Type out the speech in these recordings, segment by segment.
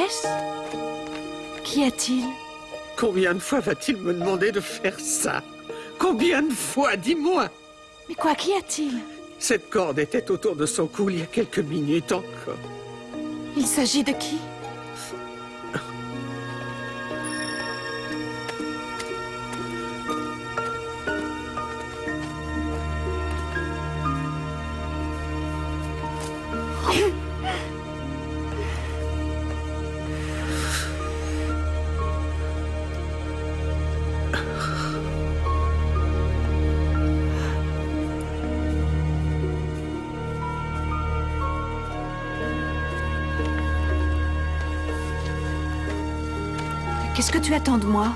Chris? Qu'y a-t-il? Combien de fois va-t-il me demander de faire ça? Combien de fois? Dis-moi! Mais quoi, qu'y a-t-il? Cette corde était autour de son cou il y a quelques minutes encore. Il s'agit de qui? Qu'est-ce que tu attends de moi?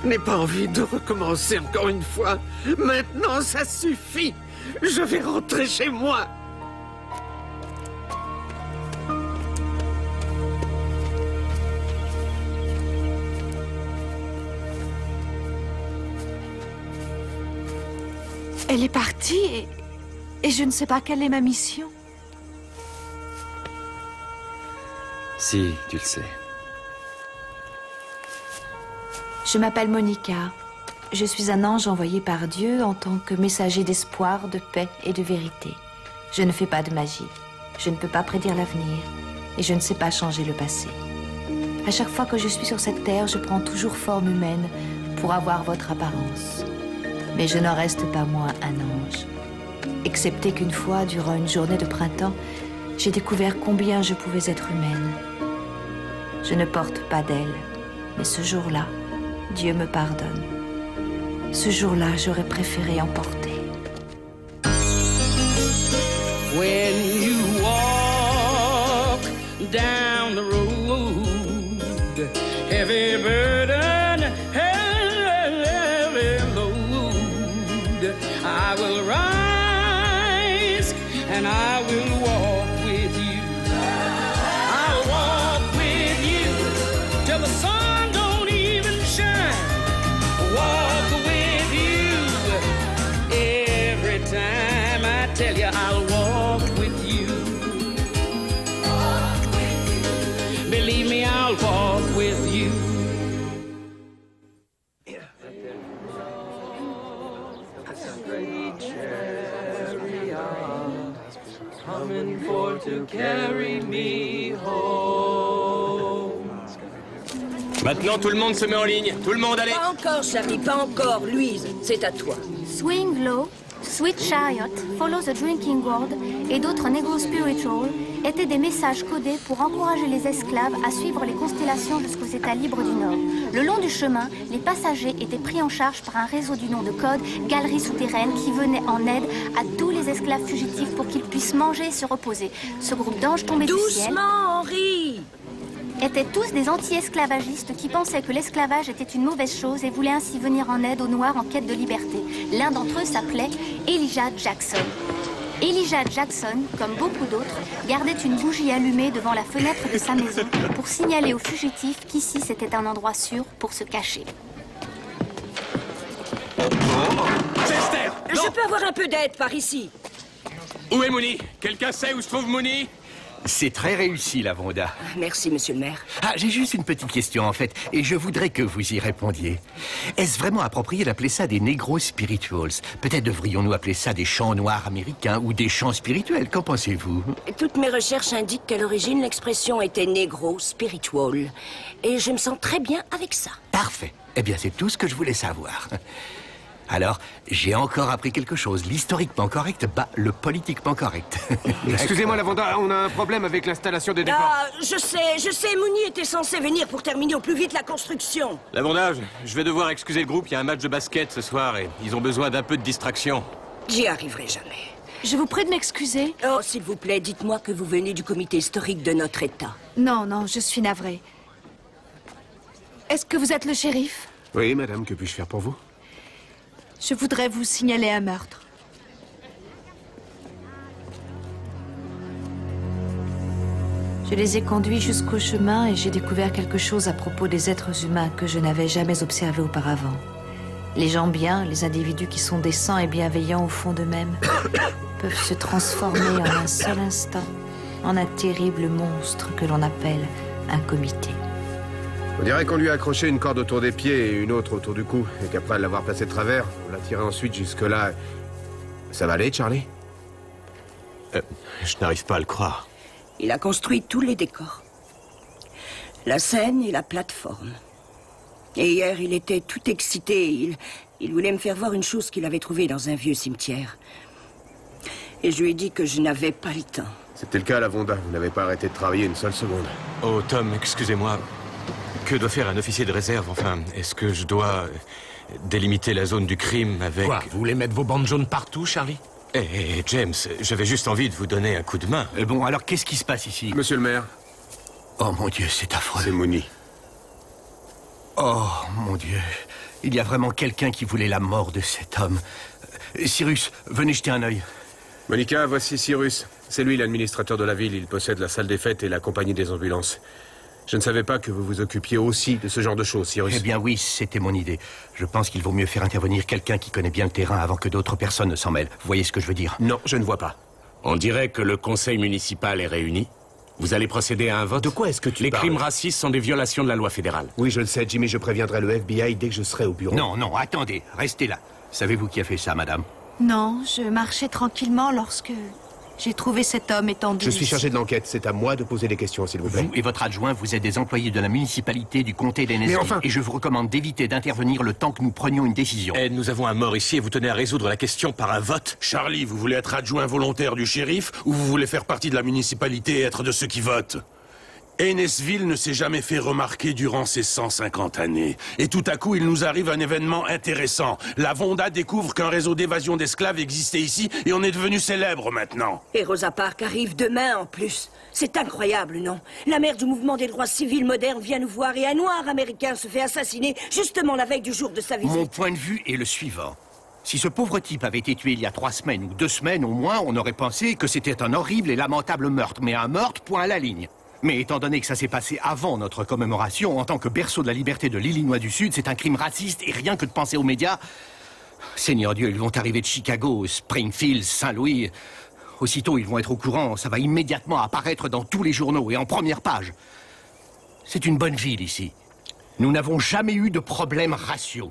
Je n'ai pas envie de recommencer encore une fois. Maintenant, ça suffit. Je vais rentrer chez moi. Elle est partie et je ne sais pas quelle est ma mission. Si, tu le sais. Je m'appelle Monica. Je suis un ange envoyé par Dieu en tant que messager d'espoir, de paix et de vérité. Je ne fais pas de magie. Je ne peux pas prédire l'avenir. Et je ne sais pas changer le passé. À chaque fois que je suis sur cette terre, je prends toujours forme humaine pour avoir votre apparence. Mais je n'en reste pas moins un ange. Excepté qu'une fois, durant une journée de printemps, j'ai découvert combien je pouvais être humaine. Je ne porte pas d'ailes, mais ce jour-là, Dieu me pardonne. Ce jour-là, j'aurais préféré en porter. When you walk down the road, heavy burden, heavy load, I will rise and I will walk with you. I'll walk with you till the sun don't even shine. Walk with you every time I tell you I'll walk with you. Believe me, I'll walk with you. Coming for to carry me home. Maintenant, tout le monde se met en ligne. Tout le monde, allez. Pas encore, Charlie, pas encore. Louise, c'est à toi. Swing Low, Sweet Chariot, Follow the Drinking Gourd et d'autres Negro Spiritual étaient des messages codés pour encourager les esclaves à suivre les constellations jusqu'aux États libres du Nord. Le long du chemin, les passagers étaient pris en charge par un réseau du nom de code, Galerie Souterraine, qui venait en aide à tous les esclaves fugitifs pour qu'ils puissent manger et se reposer. Ce groupe d'anges tombés du ciel... Doucement, Henri! étaient tous des anti-esclavagistes qui pensaient que l'esclavage était une mauvaise chose et voulaient ainsi venir en aide aux Noirs en quête de liberté. L'un d'entre eux s'appelait Elijah Jackson. Elijah Jackson, comme beaucoup d'autres, gardait une bougie allumée devant la fenêtre de sa maison pour signaler aux fugitifs qu'ici c'était un endroit sûr pour se cacher. Chester! Je peux avoir un peu d'aide par ici? Où est Mooney? Quelqu'un sait où se trouve Mooney? C'est très réussi, la Vonda. Merci, monsieur le maire. Ah, j'ai juste une petite question, en fait, et je voudrais que vous y répondiez. Est-ce vraiment approprié d'appeler ça des Negro Spirituals? Peut-être devrions-nous appeler ça des chants noirs américains ou des chants spirituels, qu'en pensez-vous? Toutes mes recherches indiquent qu'à l'origine, l'expression était Negro Spiritual. Et je me sens très bien avec ça. Parfait. Eh bien, c'est tout ce que je voulais savoir. Alors, j'ai encore appris quelque chose. L'historiquement correct bat le politiquement correct. Excusez-moi, la Vonda, on a un problème avec l'installation des décors. Ah, je sais, Mooney était censé venir pour terminer au plus vite la construction. La Vonda, je vais devoir excuser le groupe. Il y a un match de basket ce soir et ils ont besoin d'un peu de distraction. J'y arriverai jamais. Je vous prie de m'excuser. Oh, s'il vous plaît, dites-moi que vous venez du comité historique de notre État. Non, non, je suis navrée. Est-ce que vous êtes le shérif? Oui, madame, que puis-je faire pour vous? Je voudrais vous signaler un meurtre. Je les ai conduits jusqu'au chemin et j'ai découvert quelque chose à propos des êtres humains que je n'avais jamais observé auparavant. Les gens bien, les individus qui sont décents et bienveillants au fond d'eux-mêmes, peuvent se transformer en un seul instant en un terrible monstre que l'on appelle un comité. On dirait qu'on lui a accroché une corde autour des pieds et une autre autour du cou, et qu'après l'avoir placé de travers, on l'a tiré ensuite jusque-là. Ça va aller, Charlie? Je n'arrive pas à le croire. Il a construit tous les décors. La scène et la plateforme. Et hier, il était tout excité. Il voulait me faire voir une chose qu'il avait trouvée dans un vieux cimetière. Et je lui ai dit que je n'avais pas le temps. C'était le cas à la Vonda. Vous n'avez pas arrêté de travailler une seule seconde. Oh, Tom, excusez-moi. Que doit faire un officier de réserve? Enfin, est-ce que je dois délimiter la zone du crime avec... Quoi? Vous voulez mettre vos bandes jaunes partout, Charlie? Eh, James, j'avais juste envie de vous donner un coup de main. Bon, alors qu'est-ce qui se passe ici? Monsieur le maire. Oh mon Dieu, c'est affreux. C'est Mooney. Oh mon Dieu, il y a vraiment quelqu'un qui voulait la mort de cet homme. Cyrus, venez jeter un œil. Monica, voici Cyrus. C'est lui l'administrateur de la ville. Il possède la salle des fêtes et la compagnie des ambulances. Je ne savais pas que vous vous occupiez aussi de ce genre de choses, Cyrus. Eh bien oui, c'était mon idée. Je pense qu'il vaut mieux faire intervenir quelqu'un qui connaît bien le terrain avant que d'autres personnes ne s'en mêlent. Vous voyez ce que je veux dire? Non, je ne vois pas. On dirait que le conseil municipal est réuni. Vous allez procéder à un vote? De quoi est-ce que tu Les parles? crimes racistes sont des violations de la loi fédérale. Oui, je le sais, Jimmy. Je préviendrai le FBI dès que je serai au bureau. Non, non, attendez, restez là. Savez-vous qui a fait ça, madame? Non, je marchais tranquillement lorsque j'ai trouvé cet homme étendu. Je suis ici. chargé de l'enquête. C'est à moi de poser des questions, s'il vous plaît. Vous et votre adjoint, vous êtes des employés de la municipalité du comté d'Ennisville. Mais enfin... Et je vous recommande d'éviter d'intervenir le temps que nous prenions une décision. Eh, nous avons un mort ici et vous tenez à résoudre la question par un vote? Charlie, vous voulez être adjoint volontaire du shérif ou vous voulez faire partie de la municipalité et être de ceux qui votent? Ennisville ne s'est jamais fait remarquer durant ces 150 années. Et tout à coup, il nous arrive un événement intéressant. La Vonda découvre qu'un réseau d'évasion d'esclaves existait ici et on est devenu célèbre maintenant. Et Rosa Parks arrive demain en plus. C'est incroyable, non? La mère du mouvement des droits civils modernes vient nous voir et un noir américain se fait assassiner justement la veille du jour de sa visite. Mon point de vue est le suivant. Si ce pauvre type avait été tué il y a 3 semaines ou 2 semaines au moins, on aurait pensé que c'était un horrible et lamentable meurtre. Mais un meurtre, point à la ligne. Mais étant donné que ça s'est passé avant notre commémoration, en tant que berceau de la liberté de l'Illinois du Sud, c'est un crime raciste et rien que de penser aux médias... Seigneur Dieu, ils vont arriver de Chicago, Springfield, Saint-Louis. Aussitôt, ils vont être au courant, ça va immédiatement apparaître dans tous les journaux et en première page. C'est une bonne ville ici. Nous n'avons jamais eu de problèmes raciaux.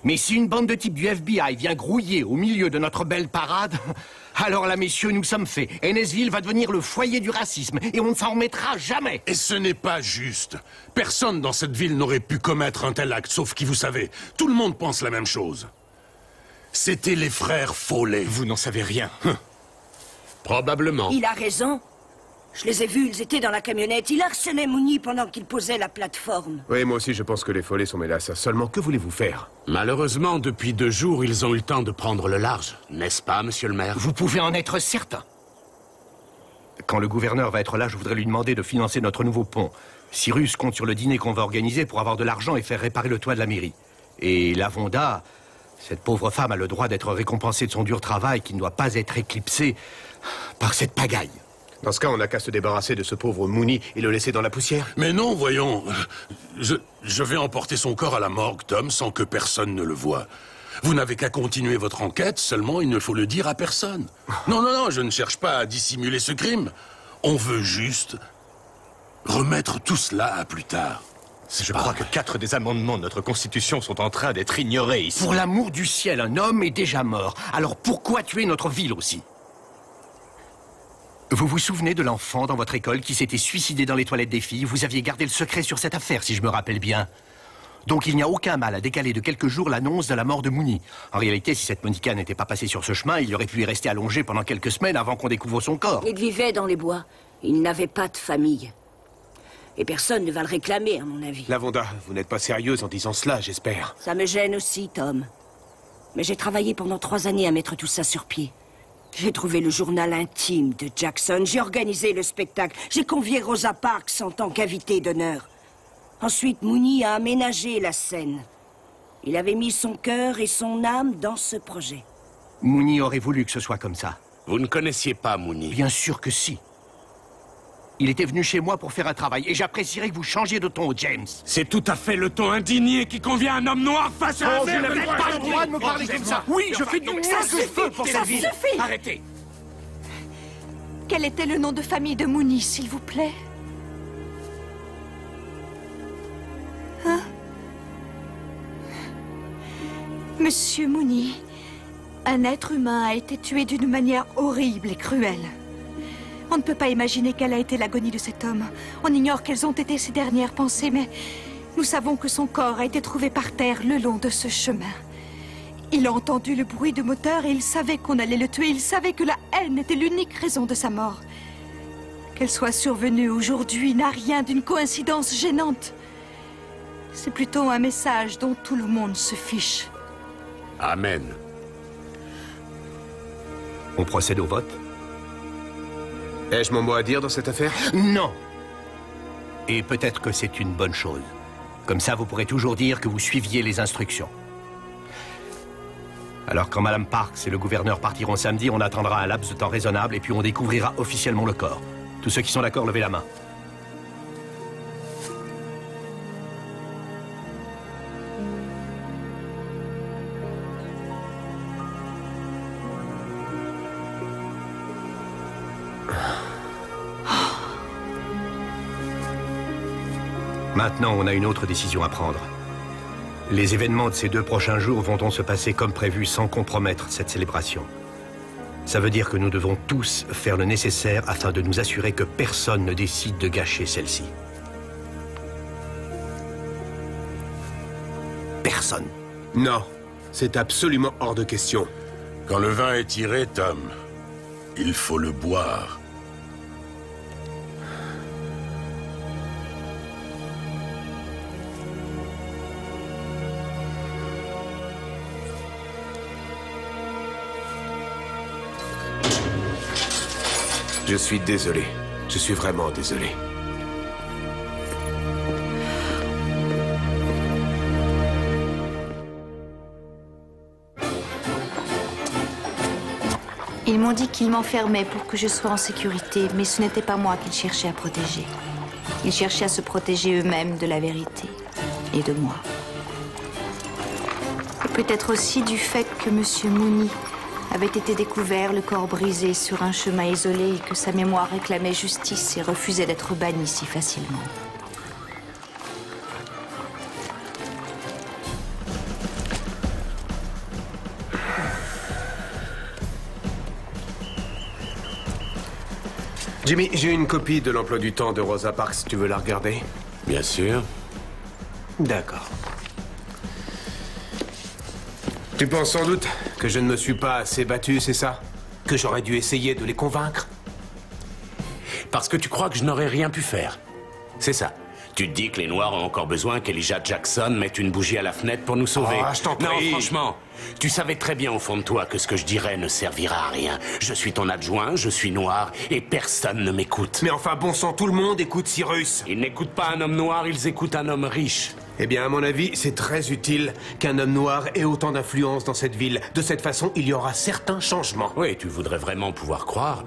Mais si une bande de types du FBI vient grouiller au milieu de notre belle parade, alors là, messieurs, nous sommes faits. Ennisville va devenir le foyer du racisme et on ne s'en remettra jamais. Et ce n'est pas juste. Personne dans cette ville n'aurait pu commettre un tel acte, sauf qui, vous savez, tout le monde pense la même chose. C'était les frères Foley. Vous n'en savez rien. Probablement. Il a raison. Je les ai vus, ils étaient dans la camionnette. Il harcelait Mooney pendant qu'il posait la plateforme. Oui, moi aussi, je pense que les Foley sont mêlés à ça. Seulement, que voulez-vous faire? Malheureusement, depuis 2 jours, ils ont eu le temps de prendre le large. N'est-ce pas, monsieur le maire? Vous pouvez en être certain. Quand le gouverneur va être là, je voudrais lui demander de financer notre nouveau pont. Cyrus compte sur le dîner qu'on va organiser pour avoir de l'argent et faire réparer le toit de la mairie. Et la Vonda, cette pauvre femme a le droit d'être récompensée de son dur travail qui ne doit pas être éclipsé par cette pagaille. Dans ce cas, on n'a qu'à se débarrasser de ce pauvre Mooney et le laisser dans la poussière. Mais non, voyons. Je vais emporter son corps à la morgue, Tom, sans que personne ne le voie. Vous n'avez qu'à continuer votre enquête, seulement il ne faut le dire à personne. Non, non, non, je ne cherche pas à dissimuler ce crime. On veut juste remettre tout cela à plus tard. Je crois que 4 des amendements de notre Constitution sont en train d'être ignorés ici. Pour l'amour du ciel, un homme est déjà mort. Alors pourquoi tuer notre ville aussi? Vous vous souvenez de l'enfant dans votre école qui s'était suicidé dans les toilettes des filles? Vous aviez gardé le secret sur cette affaire, si je me rappelle bien. Donc il n'y a aucun mal à décaler de quelques jours l'annonce de la mort de Mooney. En réalité, si cette Monica n'était pas passée sur ce chemin, il aurait pu y rester allongé pendant quelques semaines avant qu'on découvre son corps. Il vivait dans les bois. Il n'avait pas de famille. Et personne ne va le réclamer, à mon avis. La Vonda, vous n'êtes pas sérieuse en disant cela, j'espère. Ça me gêne aussi, Tom. Mais j'ai travaillé pendant 3 années à mettre tout ça sur pied. J'ai trouvé le journal intime de Jackson, j'ai organisé le spectacle, j'ai convié Rosa Parks en tant qu'invitée d'honneur. Ensuite, Mooney a aménagé la scène. Il avait mis son cœur et son âme dans ce projet. Mooney aurait voulu que ce soit comme ça. Vous ne connaissiez pas Mooney? Bien sûr que si. Il était venu chez moi pour faire un travail, et j'apprécierais que vous changiez de ton, James. C'est tout à fait le ton indigné qui convient à un homme noir face à un Vous n'avez pas le droit de me parler comme ça. Oui, je fais du mieux que je peux pour cette ville. suffit. Arrêtez. Quel était le nom de famille de Mooney, s'il vous plaît? Monsieur Mooney, un être humain a été tué d'une manière horrible et cruelle. On ne peut pas imaginer quelle a été l'agonie de cet homme. On ignore quelles ont été ses dernières pensées, mais nous savons que son corps a été trouvé par terre le long de ce chemin. Il a entendu le bruit de moteur et il savait qu'on allait le tuer. Il savait que la haine était l'unique raison de sa mort. Qu'elle soit survenue aujourd'hui n'a rien d'une coïncidence gênante. C'est plutôt un message dont tout le monde se fiche. Amen. On procède au vote? Ai-je mon mot à dire dans cette affaire? Non. Et peut-être que c'est une bonne chose. Comme ça, vous pourrez toujours dire que vous suiviez les instructions. Alors quand Madame Parks et le gouverneur partiront samedi, on attendra un laps de temps raisonnable et puis on découvrira officiellement le corps. Tous ceux qui sont d'accord, levez la main. Maintenant, on a une autre décision à prendre. Les événements de ces 2 prochains jours vont se passer comme prévu sans compromettre cette célébration. Ça veut dire que nous devons tous faire le nécessaire afin de nous assurer que personne ne décide de gâcher celle-ci. Personne. Non, c'est absolument hors de question. Quand le vin est tiré, Tom, il faut le boire. Je suis désolé. Je suis vraiment désolé. Ils m'ont dit qu'ils m'enfermaient pour que je sois en sécurité, mais ce n'était pas moi qu'ils cherchaient à protéger. Ils cherchaient à se protéger eux-mêmes de la vérité et de moi. Et peut-être aussi du fait que M. Mooney avait été découvert, le corps brisé sur un chemin isolé et que sa mémoire réclamait justice et refusait d'être bannie si facilement. Jimmy, j'ai une copie de l'emploi du temps de Rosa Parks. Tu veux la regarder? Bien sûr. D'accord. Tu penses sans doute que je ne me suis pas assez battu, c'est ça? Que j'aurais dû essayer de les convaincre? Parce que tu crois que je n'aurais rien pu faire. C'est ça. Tu te dis que les Noirs ont encore besoin qu'Elijah Jackson mette une bougie à la fenêtre pour nous sauver. Ah, je t'en prie. Non, franchement, tu savais très bien au fond de toi que ce que je dirais ne servira à rien. Je suis ton adjoint, je suis noir, et personne ne m'écoute. Mais enfin, bon sang, tout le monde écoute Cyrus. Ils n'écoutent pas un homme noir, ils écoutent un homme riche. Eh bien, à mon avis, c'est très utile qu'un homme noir ait autant d'influence dans cette ville. De cette façon, il y aura certains changements. Oui, tu voudrais vraiment pouvoir croire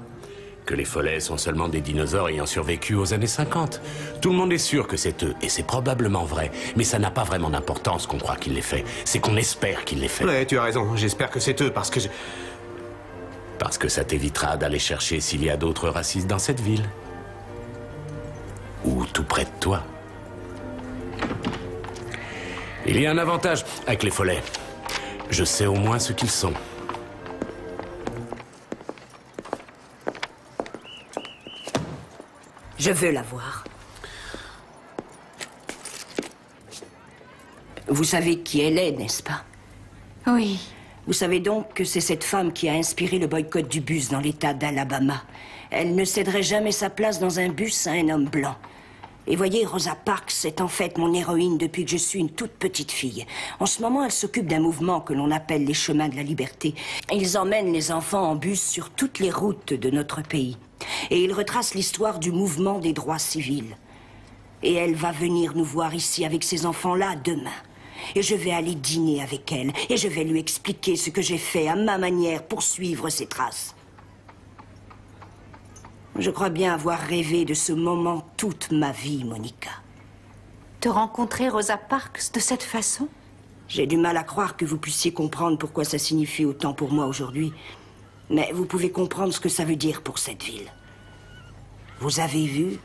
que les Follets sont seulement des dinosaures ayant survécu aux années 50. Tout le monde est sûr que c'est eux, et c'est probablement vrai. Mais ça n'a pas vraiment d'importance qu'on croit qu'il les fait. C'est qu'on espère qu'il les fait. Ouais, tu as raison. J'espère que c'est eux, parce que Parce que ça t'évitera d'aller chercher s'il y a d'autres racistes dans cette ville. Ou tout près de toi. Il y a un avantage avec les Follets. Je sais au moins ce qu'ils sont. Je veux la voir. Vous savez qui elle est, n'est-ce pas? Oui. Vous savez donc que c'est cette femme qui a inspiré le boycott du bus dans l'État d'Alabama. Elle ne céderait jamais sa place dans un bus à un homme blanc. Et voyez, Rosa Parks est en fait mon héroïne depuis que je suis une toute petite fille. En ce moment, elle s'occupe d'un mouvement que l'on appelle les Chemins de la Liberté. Ils emmènent les enfants en bus sur toutes les routes de notre pays. Et ils retracent l'histoire du mouvement des droits civils. Et elle va venir nous voir ici avec ces enfants-là demain. Et je vais aller dîner avec elle. Et je vais lui expliquer ce que j'ai fait à ma manière pour suivre ses traces. Je crois bien avoir rêvé de ce moment toute ma vie, Monica. Te rencontrer Rosa Parks de cette façon? J'ai du mal à croire que vous puissiez comprendre pourquoi ça signifie autant pour moi aujourd'hui. Mais vous pouvez comprendre ce que ça veut dire pour cette ville. Vous avez vu?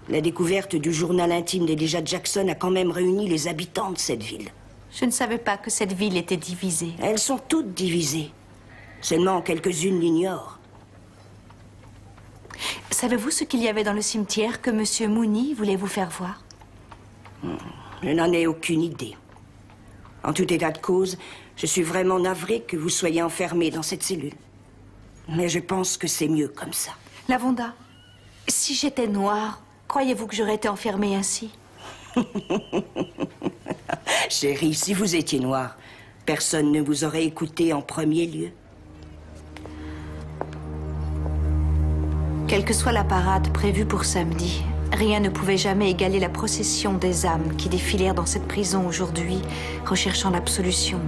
La découverte du journal intime d'Elijah Jackson a quand même réuni les habitants de cette ville. Je ne savais pas que cette ville était divisée. Elles sont toutes divisées. Seulement quelques-unes l'ignorent. Savez-vous ce qu'il y avait dans le cimetière que Monsieur Mooney voulait vous faire voir? Je n'en ai aucune idée. En tout état de cause, je suis vraiment navrée que vous soyez enfermée dans cette cellule. Mais je pense que c'est mieux comme ça. Lavonda, si j'étais noire, croyez-vous que j'aurais été enfermée ainsi? Chérie, si vous étiez noire, personne ne vous aurait écouté en premier lieu. Quelle que soit la parade prévue pour samedi, rien ne pouvait jamais égaler la procession des âmes qui défilèrent dans cette prison aujourd'hui, recherchant l'absolution,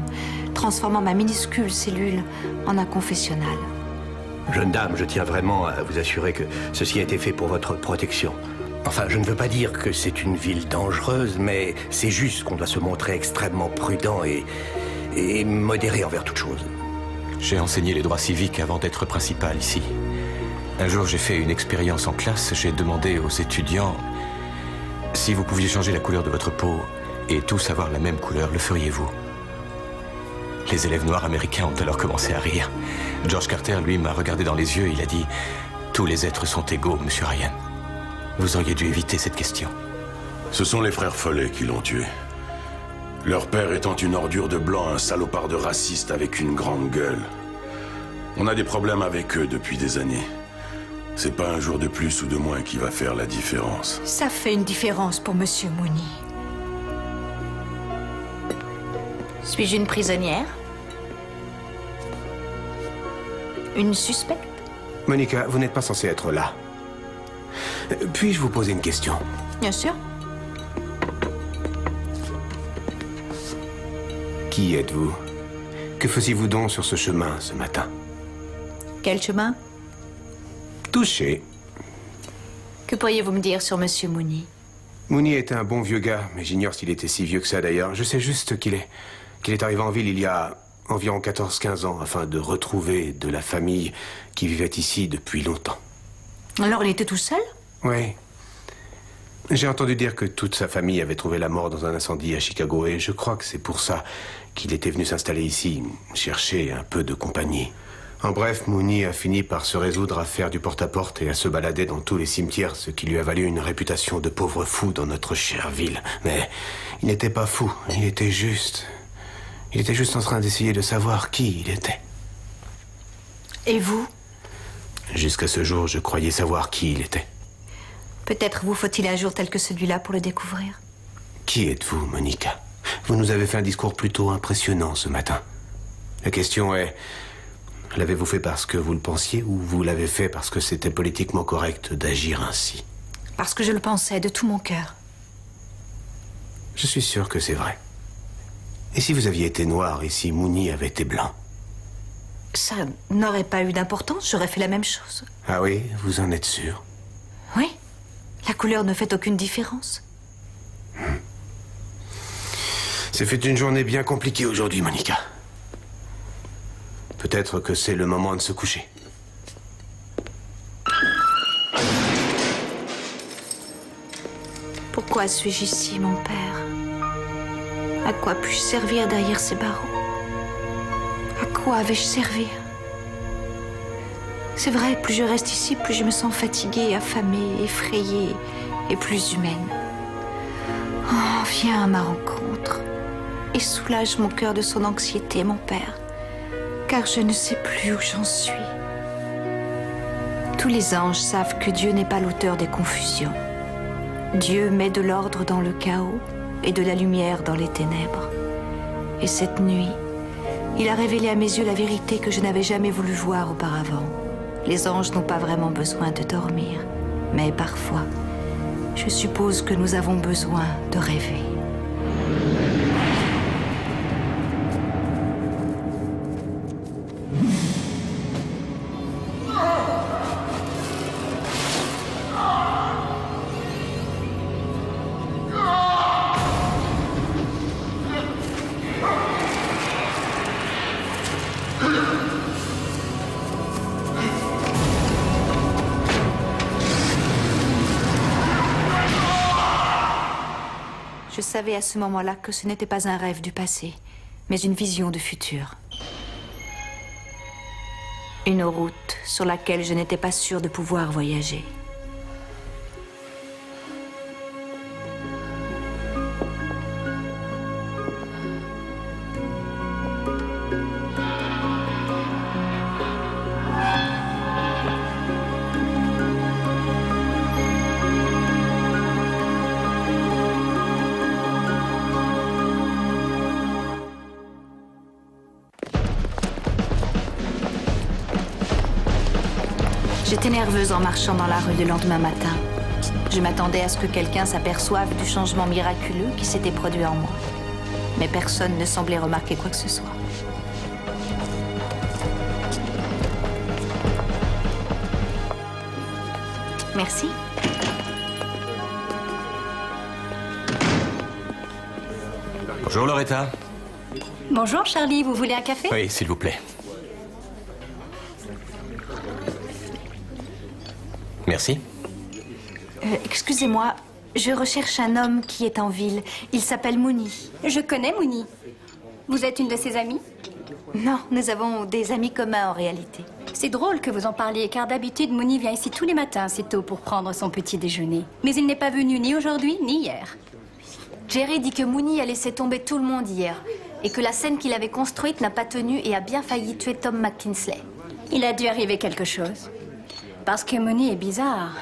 transformant ma minuscule cellule en un confessionnal. Jeune dame, je tiens vraiment à vous assurer que ceci a été fait pour votre protection. Enfin, je ne veux pas dire que c'est une ville dangereuse, mais c'est juste qu'on doit se montrer extrêmement prudent et modéré envers toute chose. J'ai enseigné les droits civiques avant d'être principal ici. Un jour, j'ai fait une expérience en classe. J'ai demandé aux étudiants si vous pouviez changer la couleur de votre peau et tous avoir la même couleur, le feriez-vous? Les élèves noirs américains ont alors commencé à rire. George Carter, lui, m'a regardé dans les yeux et il a dit « Tous les êtres sont égaux, monsieur Ryan. » Vous auriez dû éviter cette question. Ce sont les frères Follet qui l'ont tué. Leur père étant une ordure de blanc, un salopard de raciste avec une grande gueule. On a des problèmes avec eux depuis des années. C'est pas un jour de plus ou de moins qui va faire la différence. Ça fait une différence pour Monsieur Mooney. Suis-je une prisonnière? Une suspecte? Monica, vous n'êtes pas censée être là. Puis-je vous poser une question? Bien sûr. Qui êtes-vous? Que faisiez-vous donc sur ce chemin ce matin? Quel chemin? Touché. Que pourriez-vous me dire sur Monsieur Mooney? Mooney était un bon vieux gars, mais j'ignore s'il était si vieux que ça d'ailleurs. Je sais juste qu'il est arrivé en ville il y a environ 14-15 ans afin de retrouver de la famille qui vivait ici depuis longtemps. Alors il était tout seul? Oui. J'ai entendu dire que toute sa famille avait trouvé la mort dans un incendie à Chicago et je crois que c'est pour ça qu'il était venu s'installer ici, chercher un peu de compagnie. En bref, Mooney a fini par se résoudre à faire du porte-à-porte et à se balader dans tous les cimetières, ce qui lui a valu une réputation de pauvre fou dans notre chère ville. Mais il n'était pas fou, il était juste en train d'essayer de savoir qui il était. Et vous? Jusqu'à ce jour, je croyais savoir qui il était. Peut-être vous faut-il un jour tel que celui-là pour le découvrir. Qui êtes-vous, Monica? Vous nous avez fait un discours plutôt impressionnant ce matin. La question est... L'avez-vous fait parce que vous le pensiez ou vous l'avez fait parce que c'était politiquement correct d'agir ainsi? Parce que je le pensais de tout mon cœur. Je suis sûr que c'est vrai. Et si vous aviez été noir et si Mooney avait été blanc? Ça n'aurait pas eu d'importance, j'aurais fait la même chose. Ah oui, vous en êtes sûr? Oui, la couleur ne fait aucune différence. C'est fait une journée bien compliquée aujourd'hui, Monica. Peut-être que c'est le moment de se coucher. Pourquoi suis-je ici, mon père? À quoi puis-je servir derrière ces barreaux? À quoi vais-je servir? C'est vrai, plus je reste ici, plus je me sens fatiguée, affamée, effrayée et plus humaine. Oh, viens à ma rencontre et soulage mon cœur de son anxiété, mon père. Car je ne sais plus où j'en suis. Tous les anges savent que Dieu n'est pas l'auteur des confusions. Dieu met de l'ordre dans le chaos et de la lumière dans les ténèbres. Et cette nuit, il a révélé à mes yeux la vérité que je n'avais jamais voulu voir auparavant. Les anges n'ont pas vraiment besoin de dormir, mais parfois, je suppose que nous avons besoin de rêver. savais à ce moment-là que ce n'était pas un rêve du passé, mais une vision du futur. Une route sur laquelle je n'étais pas sûre de pouvoir voyager. J'étais nerveuse en marchant dans la rue le lendemain matin. Je m'attendais à ce que quelqu'un s'aperçoive du changement miraculeux qui s'était produit en moi. Mais personne ne semblait remarquer quoi que ce soit. Merci. Bonjour Loretta. Bonjour Charlie, vous voulez un café? Oui, s'il vous plaît. Merci. Excusez-moi, je recherche un homme qui est en ville. Il s'appelle Mooney. Je connais Mooney. Vous êtes une de ses amies? Non, nous avons des amis communs en réalité. C'est drôle que vous en parliez, car d'habitude, Mooney vient ici tous les matins assez tôt pour prendre son petit déjeuner. Mais il n'est pas venu ni aujourd'hui, ni hier. Jerry dit que Mooney a laissé tomber tout le monde hier, et que la scène qu'il avait construite n'a pas tenu et a bien failli tuer Tom McKinsley. Il a dû arriver quelque chose. Parce que Mooney est bizarre,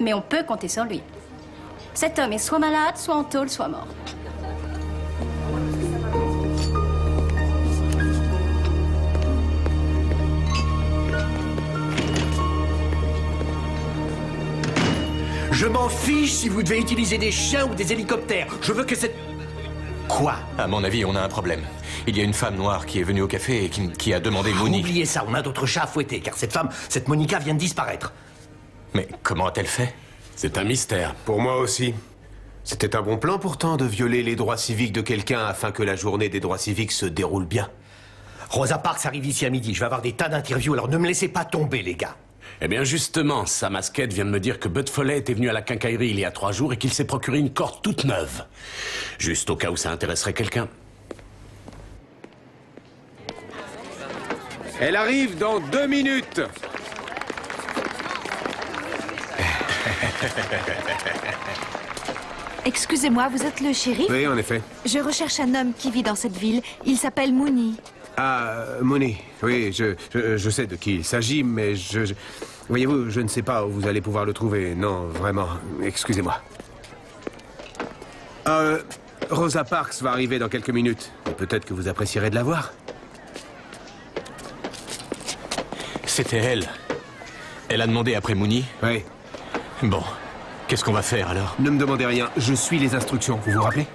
mais on peut compter sur lui. Cet homme est soit malade, soit en tôle, soit mort. Je m'en fiche si vous devez utiliser des chiens ou des hélicoptères. Je veux que cette... Quoi? À mon avis, on a un problème. Il y a une femme noire qui est venue au café et qui a demandé Mooney. Oubliez ça, on a d'autres chats à fouetter, car cette femme, cette Monica, vient de disparaître. Mais comment a-t-elle fait? C'est un mystère. Pour moi aussi. C'était un bon plan pourtant de violer les droits civiques de quelqu'un afin que la journée des droits civiques se déroule bien. Rosa Parks arrive ici à midi. Je vais avoir des tas d'interviews, alors ne me laissez pas tomber, les gars. Eh bien justement, Sam Haskett vient de me dire que Bud Foley était venu à la quincaillerie il y a 3 jours et qu'il s'est procuré une corde toute neuve. Juste au cas où ça intéresserait quelqu'un. Elle arrive dans 2 minutes. Excusez-moi, vous êtes le shérif? Oui, en effet. Je recherche un homme qui vit dans cette ville. Il s'appelle Mooney. Ah, Mooney. Oui, je sais de qui il s'agit, mais voyez-vous, je ne sais pas où vous allez pouvoir le trouver. Non, vraiment. Excusez-moi. Rosa Parks va arriver dans quelques minutes. Et peut-être que vous apprécierez de la voir. C'était elle. Elle a demandé après Mooney? Oui. Bon. Qu'est-ce qu'on va faire alors? Ne me demandez rien. Je suis les instructions. Vous vous rappelez?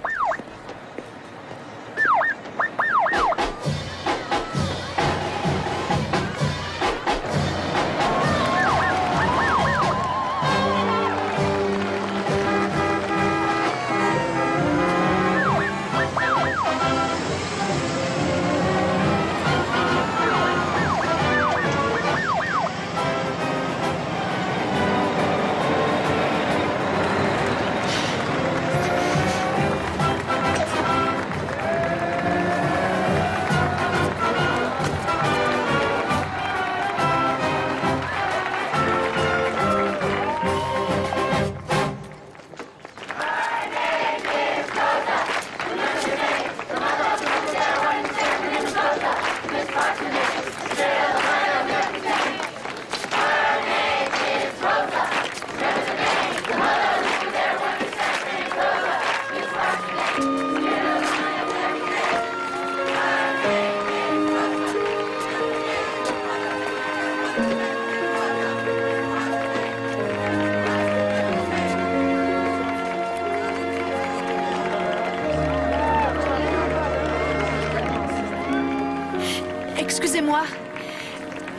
Excusez-moi.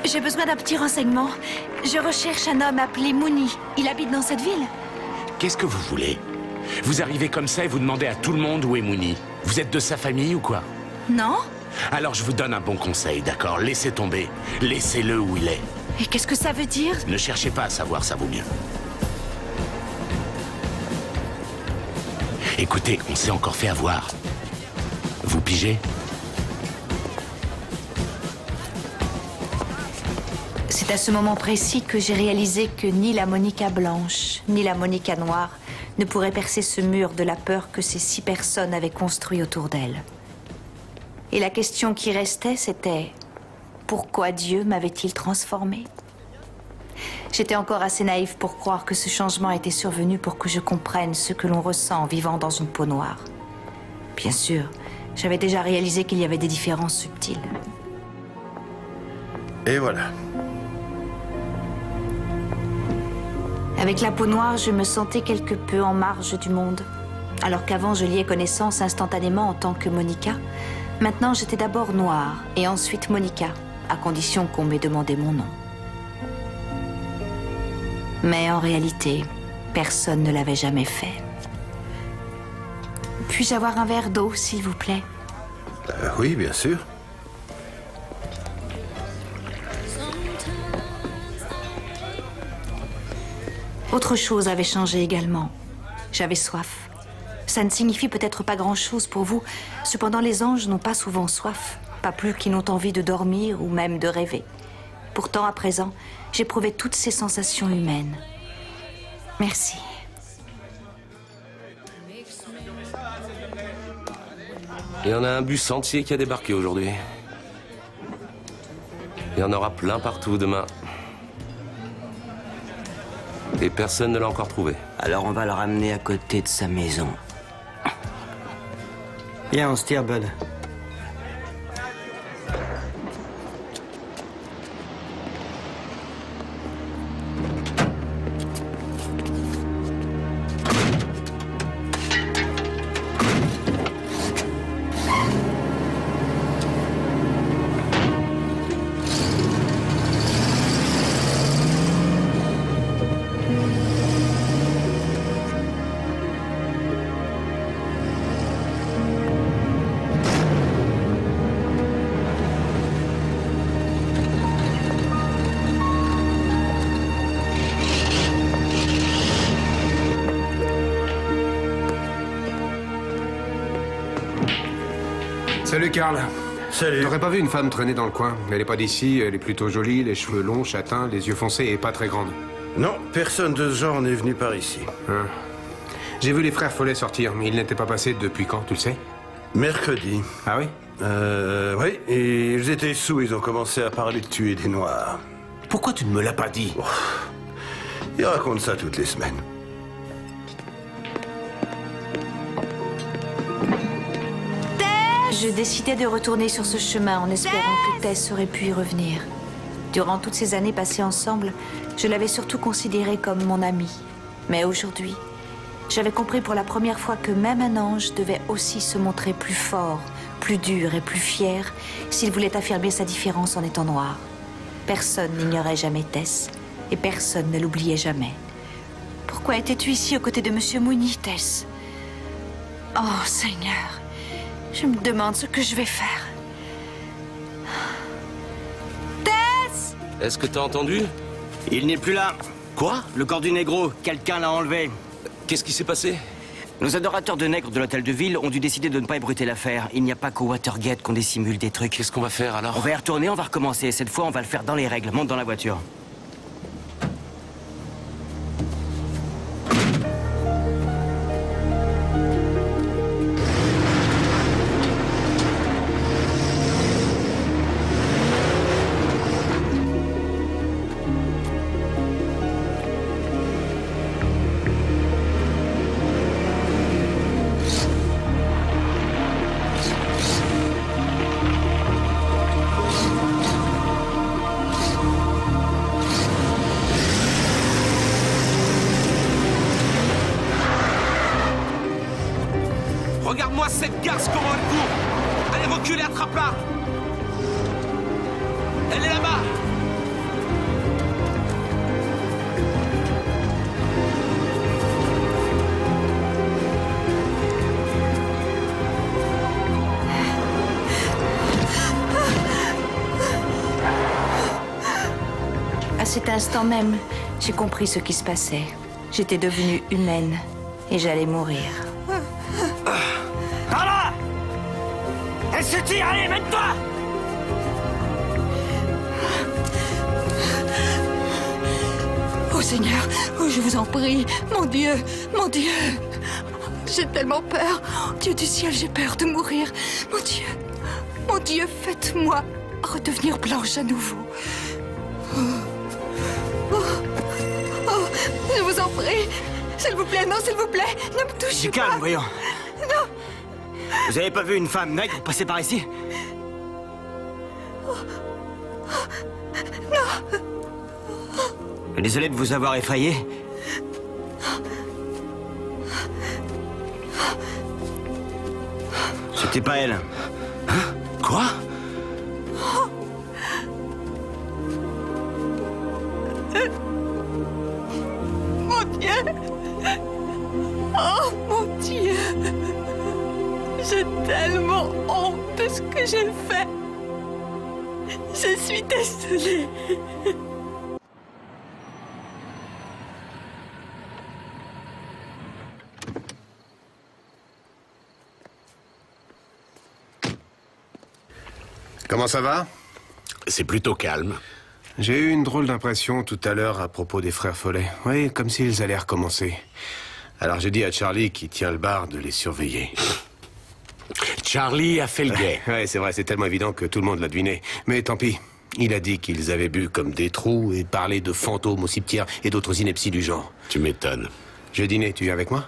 J'ai besoin d'un petit renseignement. Je recherche un homme appelé Mooney. Il habite dans cette ville. Qu'est-ce que vous voulez? Vous arrivez comme ça et vous demandez à tout le monde où est Mooney. Vous êtes de sa famille ou quoi? Non. Alors je vous donne un bon conseil, d'accord? Laissez tomber. Laissez-le où il est. Et qu'est-ce que ça veut dire? Ne cherchez pas à savoir, ça vaut mieux. Écoutez, on s'est encore fait avoir. Vous pigez? C'est à ce moment précis que j'ai réalisé que ni la Monica blanche, ni la Monica noire ne pourraient percer ce mur de la peur que ces 6 personnes avaient construit autour d'elle. Et la question qui restait, c'était: pourquoi Dieu m'avait-il transformée? J'étais encore assez naïve pour croire que ce changement était survenu pour que je comprenne ce que l'on ressent en vivant dans une peau noire. Bien sûr, j'avais déjà réalisé qu'il y avait des différences subtiles. Et voilà. Avec la peau noire, je me sentais quelque peu en marge du monde. Alors qu'avant, je liais connaissance instantanément en tant que Monica, maintenant j'étais d'abord noire et ensuite Monica, à condition qu'on m'ait demandé mon nom. Mais en réalité, personne ne l'avait jamais fait. Puis-je avoir un verre d'eau, s'il vous plaît? Oui, bien sûr. Autre chose avait changé également. J'avais soif. Ça ne signifie peut-être pas grand-chose pour vous. Cependant, les anges n'ont pas souvent soif. Pas plus qu'ils n'ont envie de dormir ou même de rêver. Pourtant, à présent, j'éprouvais toutes ces sensations humaines. Merci. Il y en a un bus entier qui a débarqué aujourd'hui. Il y en aura plein partout demain. Et personne ne l'a encore trouvé. Alors on va le ramener à côté de sa maison. Viens, on se tire, Bud. Salut, Carl. Salut. T'aurais pas vu une femme traîner dans le coin? Elle est pas d'ici, elle est plutôt jolie, les cheveux longs, châtains, les yeux foncés et pas très grande. Non, personne de ce genre n'est venu par ici. Hein. J'ai vu les frères Follet sortir, mais ils n'étaient pas passés depuis quand, tu le sais? Mercredi. Ah oui? Oui, et ils étaient sous, ils ont commencé à parler de tuer des Noirs. Pourquoi tu ne me l'as pas dit? Oh. Ils racontent ça toutes les semaines. Je décidai de retourner sur ce chemin en espérant que Tess aurait pu y revenir. Durant toutes ces années passées ensemble, je l'avais surtout considérée comme mon amie. Mais aujourd'hui, j'avais compris pour la première fois que même un ange devait aussi se montrer plus fort, plus dur et plus fier s'il voulait affirmer sa différence en étant noir. Personne n'ignorait jamais Tess et personne ne l'oubliait jamais. Pourquoi étais-tu ici aux côtés de Monsieur Mooney, Tess? Oh, Seigneur. Je me demande ce que je vais faire. Tess! Est-ce que t'as entendu? Il n'est plus là. Quoi? Le corps du négro, quelqu'un l'a enlevé. Qu'est-ce qui s'est passé? Nos adorateurs de nègres de l'hôtel de ville ont dû décider de ne pas ébruiter l'affaire. Il n'y a pas qu'au Watergate qu'on dissimule des trucs. Qu'est-ce qu'on va faire alors? On va y retourner, on va recommencer. Cette fois, on va le faire dans les règles. Monte dans la voiture. Regarde-moi cette garce, comment elle court! Allez, recule et attrape-la! Elle est là-bas! À cet instant même, j'ai compris ce qui se passait. J'étais devenue humaine et j'allais mourir. Cesse le tir, allez, mène-toi! Oh Seigneur, oh je vous en prie, mon Dieu, mon Dieu. J'ai tellement peur. Oh, Dieu du ciel, j'ai peur de mourir. Mon Dieu, faites-moi redevenir blanche à nouveau. Oh. Oh. Oh, je vous en prie. S'il vous plaît, non, s'il vous plaît, ne me touchez pas. Calme, voyons. Non. Vous avez pas vu une femme maigre passer par ici? Non. Désolé de vous avoir effrayé. C'était pas elle. Hein? Quoi? Mon Dieu! Oh, mon Dieu! J'ai tellement honte de ce que j'ai fait. Je suis désolée. Comment ça va? C'est plutôt calme. J'ai eu une drôle d'impression tout à l'heure à propos des frères Follet. Oui, comme s'ils allaient recommencer. Alors j'ai dit à Charlie, qui tient le bar, de les surveiller. Charlie a fait le guet. Ouais, c'est vrai, c'est tellement évident que tout le monde l'a deviné. Mais tant pis. Il a dit qu'ils avaient bu comme des trous et parlé de fantômes au cimetière et d'autres inepties du genre. Tu m'étonnes. Je vais dîner, tu viens avec moi?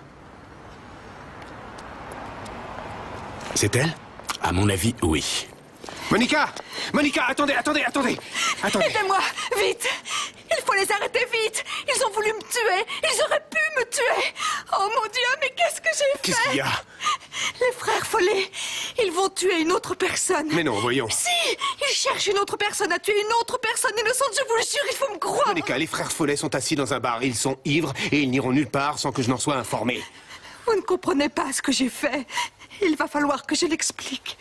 C'est elle? À mon avis, oui. Monica! Monica, attendez! Aidez-moi, vite! Il faut les arrêter vite! Ils ont voulu me tuer! Ils auraient pu me tuer! Oh mon Dieu, mais qu'est-ce que j'ai fait? Qu'est-ce qu'il y a? Les frères Follet, ils vont tuer une autre personne. Mais non, voyons. Si! Ils cherchent une autre personne à tuer une autre personne innocente, je vous le jure, il faut me croire! Monica, les frères Follet sont assis dans un bar. Ils sont ivres et ils n'iront nulle part sans que je n'en sois informé. Vous ne comprenez pas ce que j'ai fait. Il va falloir que je l'explique.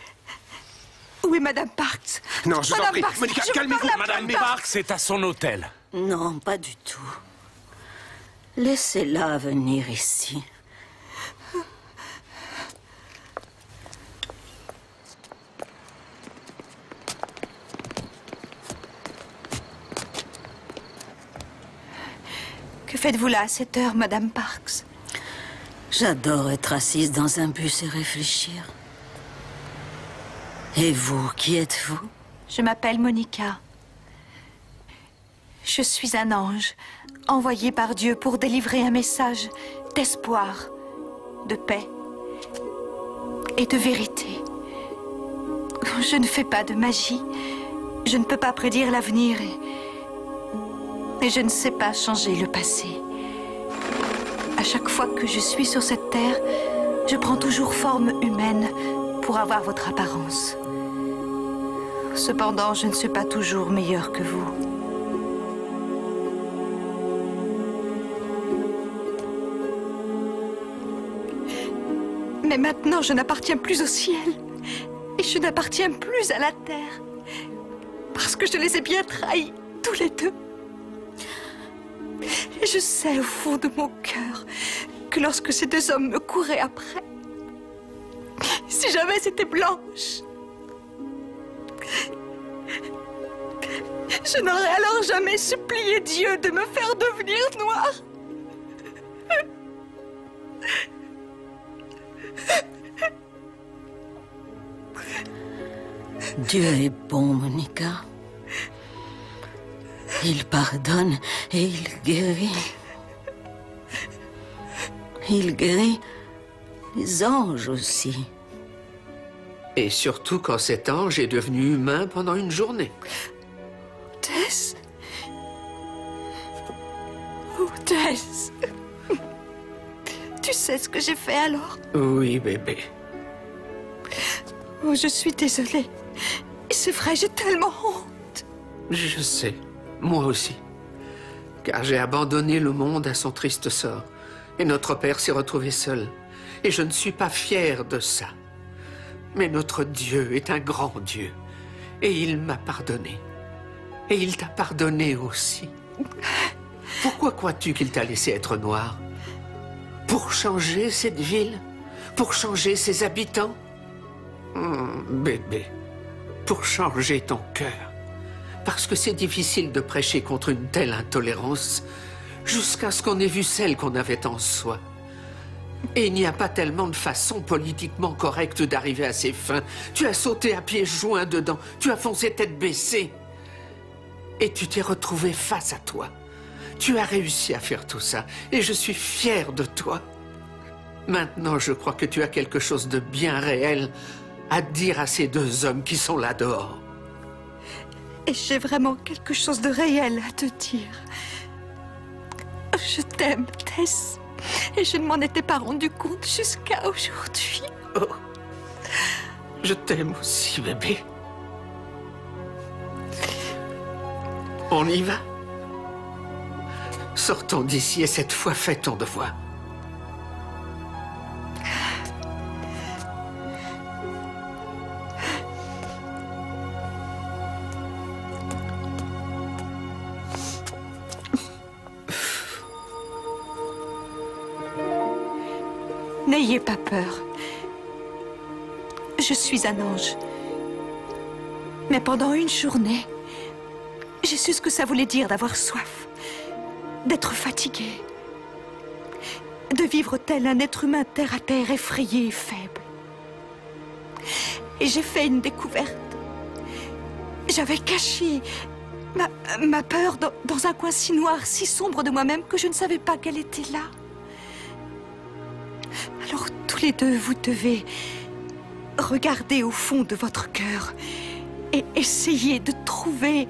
Où est Madame Parks? Non, je vous en prie. Parks, Monica, je calmez-vous. parle à Madame Parks est à son hôtel. Non, pas du tout. Laissez-la venir ici. Que faites-vous là à cette heure, Madame Parks? J'adore être assise dans un bus et réfléchir. Et vous, qui êtes-vous? Je m'appelle Monica. Je suis un ange, envoyé par Dieu pour délivrer un message d'espoir, de paix et de vérité. Je ne fais pas de magie. Je ne peux pas prédire l'avenir et je ne sais pas changer le passé. À chaque fois que je suis sur cette terre, je prends toujours forme humaine pour avoir votre apparence. Cependant, je ne suis pas toujours meilleure que vous. Mais maintenant, je n'appartiens plus au ciel. Et je n'appartiens plus à la terre. Parce que je les ai bien trahis, tous les deux. Et je sais au fond de mon cœur que lorsque ces deux hommes me couraient après, si jamais c'était Blanche, je n'aurais alors jamais supplié Dieu de me faire devenir noire. Dieu est bon, Monica. Il pardonne et il guérit. Il guérit les anges aussi. Et surtout quand cet ange est devenu humain pendant une journée. Tess. Oh, Tess. Tu sais ce que j'ai fait alors? Oui, bébé. Oh, je suis désolée. C'est vrai, j'ai tellement honte. Je sais, moi aussi. Car j'ai abandonné le monde à son triste sort. Et notre père s'est retrouvé seul. Et je ne suis pas fier de ça. Mais notre Dieu est un grand Dieu. Et il m'a pardonné. Et il t'a pardonné aussi. Pourquoi crois-tu qu'il t'a laissé être noir? Pour changer cette ville? Pour changer ses habitants? Bébé, pour changer ton cœur, parce que c'est difficile de prêcher contre une telle intolérance, jusqu'à ce qu'on ait vu celle qu'on avait en soi. Et il n'y a pas tellement de façon politiquement correcte d'arriver à ses fins. Tu as sauté à pieds joints dedans, tu as foncé tête baissée. Et tu t'es retrouvé face à toi. Tu as réussi à faire tout ça, et je suis fier de toi. Maintenant, je crois que tu as quelque chose de bien réel à dire à ces deux hommes qui sont là dehors. Et j'ai vraiment quelque chose de réel à te dire. Je t'aime, Tess. Et je ne m'en étais pas rendu compte jusqu'à aujourd'hui. Oh, je t'aime aussi, bébé. On y va? Sortons d'ici et cette fois fais ton devoir. N'ayez pas peur. Je suis un ange. Mais pendant une journée, j'ai su ce que ça voulait dire d'avoir soif, d'être fatigué, de vivre tel un être humain terre à terre, effrayé et faible. Et j'ai fait une découverte. J'avais caché ma peur dans un coin si noir, si sombre de moi-même que je ne savais pas qu'elle était là. Alors tous les deux, vous devez regarder au fond de votre cœur et essayer de trouver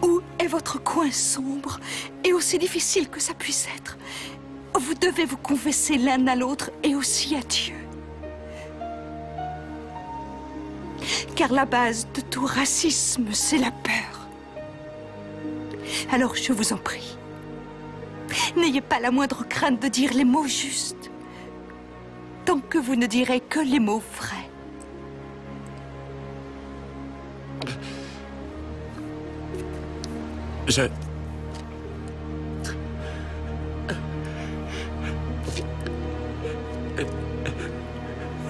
où est votre coin sombre et aussi difficile que ça puisse être. Vous devez vous confesser l'un à l'autre et aussi à Dieu. Car la base de tout racisme, c'est la peur. Alors je vous en prie, n'ayez pas la moindre crainte de dire les mots justes, tant que vous ne direz que les mots vrais.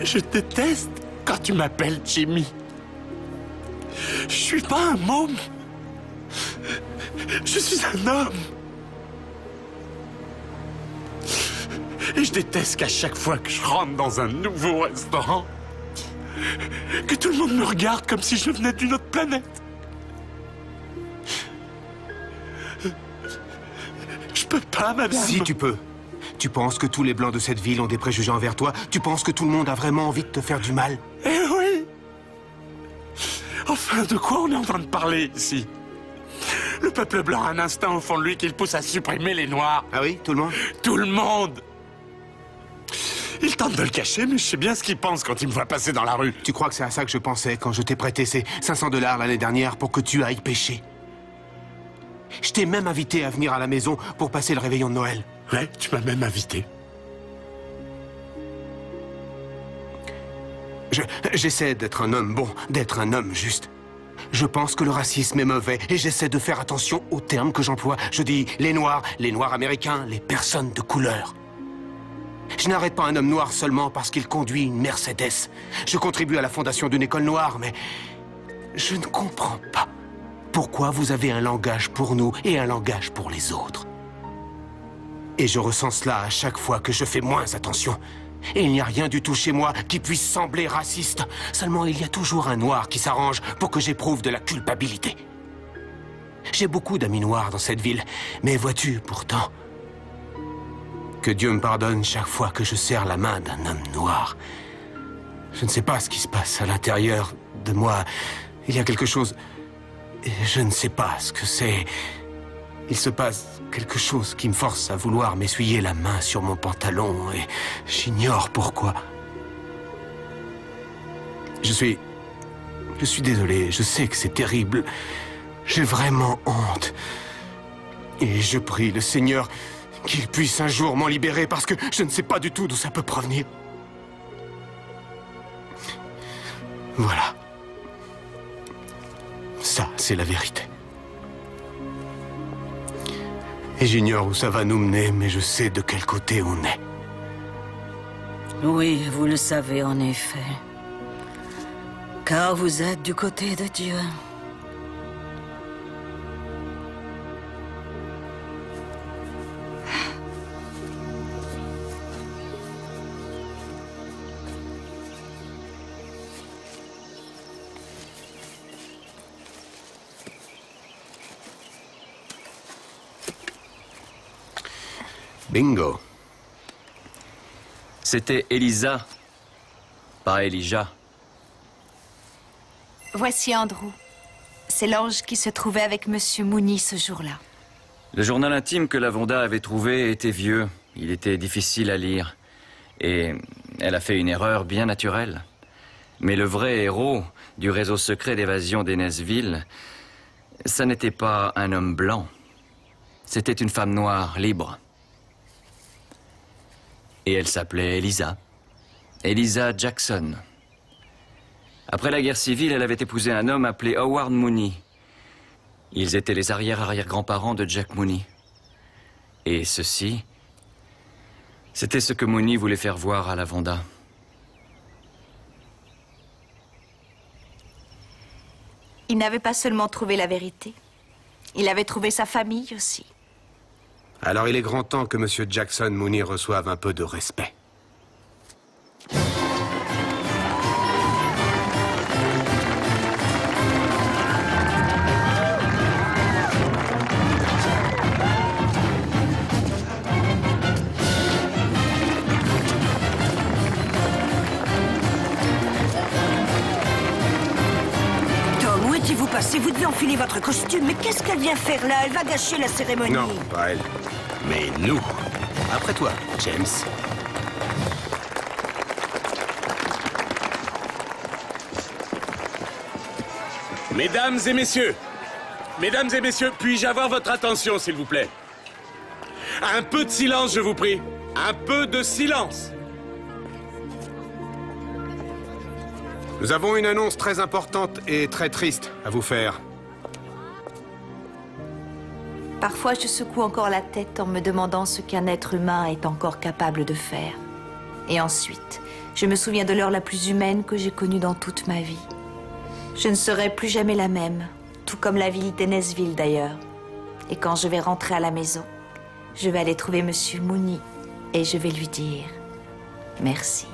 Je déteste quand tu m'appelles Jimmy. Je suis pas un môme. Je suis un homme. Et je déteste qu'à chaque fois que je rentre dans un nouveau restaurant, que tout le monde me regarde comme si je venais d'une autre planète. Je peux pas, madame. Si, tu peux. Tu penses que tous les Blancs de cette ville ont des préjugés envers toi? Tu penses que tout le monde a vraiment envie de te faire du mal? Eh oui! Enfin, de quoi on est en train de parler ici? Le peuple blanc a un instinct au fond de lui qui le pousse à supprimer les Noirs. Ah oui? Tout le monde? Tout le monde! Il tente de le cacher, mais je sais bien ce qu'il pense quand il me voit passer dans la rue. Tu crois que c'est à ça que je pensais quand je t'ai prêté ces $500 l'année dernière pour que tu ailles pêcher? Je t'ai même invité à venir à la maison pour passer le réveillon de Noël. Ouais, tu m'as même invité. J'essaie d'être un homme bon, d'être un homme juste. Je pense que le racisme est mauvais et j'essaie de faire attention aux termes que j'emploie. Je dis les Noirs américains, les personnes de couleur. Je n'arrête pas un homme noir seulement parce qu'il conduit une Mercedes. Je contribue à la fondation d'une école noire, mais je ne comprends pas pourquoi vous avez un langage pour nous et un langage pour les autres. Et je ressens cela à chaque fois que je fais moins attention. Et il n'y a rien du tout chez moi qui puisse sembler raciste. Seulement, il y a toujours un noir qui s'arrange pour que j'éprouve de la culpabilité. J'ai beaucoup d'amis noirs dans cette ville, mais vois-tu, pourtant, que Dieu me pardonne chaque fois que je serre la main d'un homme noir. Je ne sais pas ce qui se passe à l'intérieur de moi. Il y a quelque chose... Et je ne sais pas ce que c'est. Il se passe quelque chose qui me force à vouloir m'essuyer la main sur mon pantalon et j'ignore pourquoi. Je suis désolé, je sais que c'est terrible. J'ai vraiment honte. Et je prie le Seigneur qu'il puisse un jour m'en libérer parce que je ne sais pas du tout d'où ça peut provenir. Voilà. Ça, c'est la vérité. Et j'ignore où ça va nous mener, mais je sais de quel côté on est. Oui, vous le savez en effet. Car vous êtes du côté de Dieu. Bingo. C'était Elisa, pas Elijah. Voici Andrew. C'est l'ange qui se trouvait avec Monsieur Mooney ce jour-là. Le journal intime que la Vonda avait trouvé était vieux. Il était difficile à lire. Et elle a fait une erreur bien naturelle. Mais le vrai héros du réseau secret d'évasion d'Ennisville, ça n'était pas un homme blanc. C'était une femme noire, libre. Et elle s'appelait Elisa. Elisa Jackson. Après la guerre civile, elle avait épousé un homme appelé Howard Mooney. Ils étaient les arrière-arrière-grands-parents de Jack Mooney. Et ceci, c'était ce que Mooney voulait faire voir à la Vonda. Il n'avait pas seulement trouvé la vérité, il avait trouvé sa famille aussi. Alors il est grand temps que Monsieur Jackson Mooney reçoive un peu de respect. Tom, où étiez-vous passé? Vous devez enfiler votre costume. Mais qu'est-ce qu'elle vient faire là? Elle va gâcher la cérémonie. Non, pas elle. Mais nous. Après toi, James. Mesdames et messieurs, puis-je avoir votre attention, s'il vous plaît? Un peu de silence, je vous prie. Un peu de silence. Nous avons une annonce très importante et très triste à vous faire. Parfois, je secoue encore la tête en me demandant ce qu'un être humain est encore capable de faire. Et ensuite, je me souviens de l'heure la plus humaine que j'ai connue dans toute ma vie. Je ne serai plus jamais la même, tout comme la ville d'Ennisville d'ailleurs. Et quand je vais rentrer à la maison, je vais aller trouver Monsieur Mooney et je vais lui dire merci.